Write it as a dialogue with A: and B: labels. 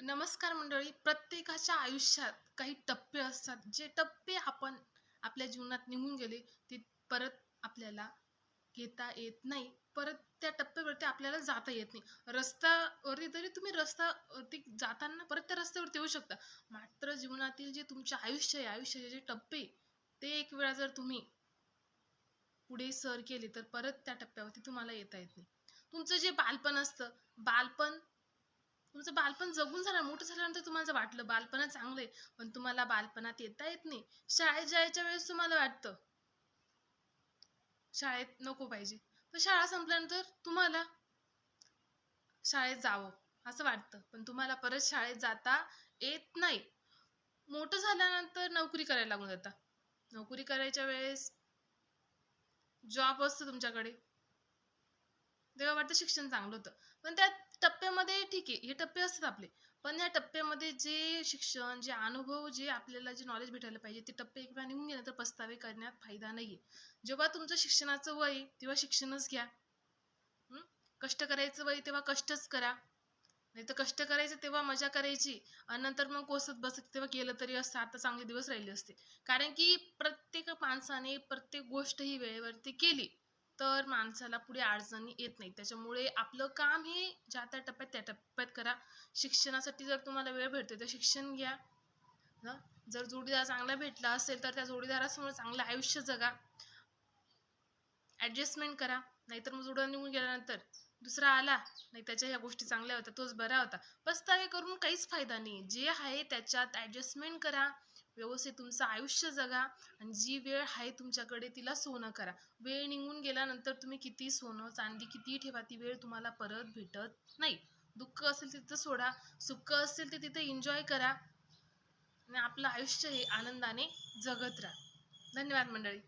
A: नमस्कार मंडळी. प्रत्येकाच्या आयुष्यात काही टप्पे असतात, जे टप्पे आपण आपल्या जीवनात निघून गेले ते परत आपल्याला घेता येत नाही. परत त्या टप्प्यावरती आपल्याला जाता येत नाही. रस्त्यावरती जरी तुम्ही रस्त्यावरती जाताना परत त्या रस्त्यावरती येऊ शकता. मात्र जीवनातील जे तुमचे आयुष्य आहे, आयुष्याचे जे टप्पे, ते एक वेळा जर तुम्ही पुढे सर केले तर परत त्या टप्प्यावरती तुम्हाला येता येत नाही. तुमचं जे बालपण असतं, बालपण तुमचं बालपण जगून झालं, मोठं झाल्यानंतर तुम्हाला जर वाटलं बालपण चांगलं आहे, पण तुम्हाला बालपणात येता येत नाही. शाळेत जायच्या वेळेस तुम्हाला वाटतं शाळेत नको पाहिजे. पण शाळा संपल्यानंतर तुम्हाला शाळेत जावं असं वाटतं. पण तुम्हाला परत शाळेत जाता येत नाही. मोठं झाल्यानंतर नोकरी करायला लागून जाता. नोकरी करायच्या वेळेस जॉब असतो तुमच्याकडे. तेव्हा वाटतं शिक्षण चांगलं होतं. पण त्या टप्प्यामध्ये ठीक आहे, हे टप्पे असतात आपले. पण या टप्प्यामध्ये जे शिक्षण, जे अनुभव, जे आपल्याला जे नॉलेज भेटायला पाहिजे, ते टप्पे एकदा निघून गेले तर पस्तावे करण्यात फायदा नाहीये. जेव्हा तुमचं शिक्षणाचं वय आहे, तेव्हा शिक्षणच घ्या. हं? कष्ट करायचं वय तेव्हा कष्टच करा. नाहीतर कष्ट करायचं तेव्हा मजा करायची आणि नंतर मग कोसत बसत तेव्हा केलं तरी असतं आता चांगले दिवस राहिले असते. कारण की प्रत्येक माणसाने प्रत्येक गोष्ट ही वेळेवरती केली तर माणसाला पुढे अडचणी येत नाही. त्याच्यामुळे आपलं काम हे ज्या त्या टप्प्यात त्या टप्प्यात करा. शिक्षणासाठी जर तुम्हाला वेळ भेटते तर शिक्षण घ्या. हं? जर जोडीदार चांगला भेटला असेल तर त्या जोडीदारासमोर चांगलं आयुष्य जगा. ॲडजस्टमेंट करा. नाहीतर मग जुडं निघून गेल्यानंतर दुसरा आला, नाही त्याच्या ह्या गोष्टी चांगल्या होत्या, तोच बरा होता. पस्तावे करून काहीच फायदा नाही. जे आहे त्याच्यात ॲडजस्टमेंट करा. व्यवस्थित तुमचं आयुष्य जगा आणि जी वेळ आहे तुमच्याकडे तिला सोनं करा. वेळ निघून गेल्यानंतर तुम्ही किती सोनं, चांदी कितीही ठेवा, ती वेळ तुम्हाला परत भेटत नाही. दुःख असेल तिथं सोडा, सुख असेल ते तिथे एन्जॉय करा आणि आपलं आयुष्य हे आनंदाने जगत राहा. धन्यवाद मंडळी.